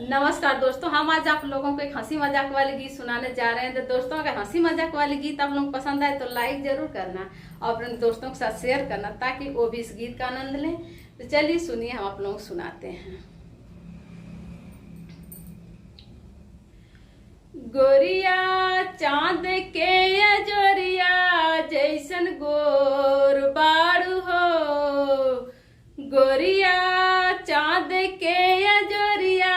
नमस्कार दोस्तों, हम आज आप लोगों को एक हंसी मजाक वाले गीत सुनाने जा रहे हैं। तो दोस्तों, अगर हंसी मजाक वाले गीत आप लोगों को पसंद आए तो लाइक जरूर करना और अपने दोस्तों के साथ शेयर करना ताकि वो भी इस गीत का आनंद लें। तो चलिए सुनिए, हम आप लोगों को सुनाते हैं। गोरिया चांद के अजोरिया जैसन गोर बाड़ू हो, गोरिया चांद के अजोरिया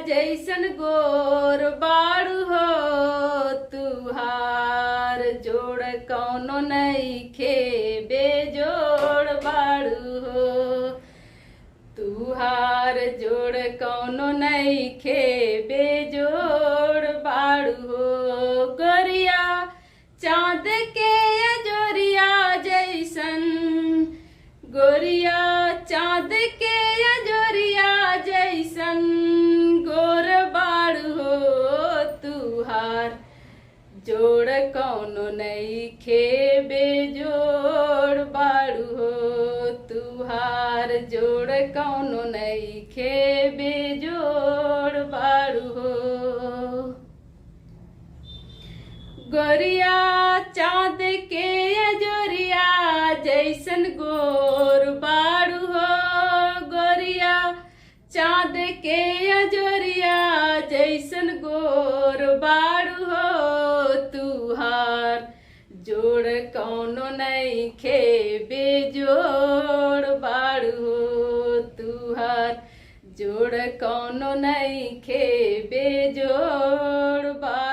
जैसन गोर बाड़ू हो, तुहार जोड़ कौनो नइखे बेजोड़ बाड़ू हो, तुहार जोड़ कौनो नइखे बेजोड़ बाड़ू हो। गोरिया चांद के अजोरिया जैसन, गोरिया चांद के अजोरिया जैसन गोर बाड़ू हो, तुहार जोड़ कौनो नइखे बेजोड़ बाड़ू हो, तुहार जोड़ कौनो नइखे बेजोड़ बाड़ू हो। गोरिया चांद के अजोरिया जैसन गोर बाड़ू हो, गोरिया चांद के अजोरिया जैसन गोर बाड़ू हो, तुहार जोड़ कौनो नइखे बेजोड़ बाड़ू हो, तुहार जोड़ कौनो नइखे बेजोड़ बाड़ू।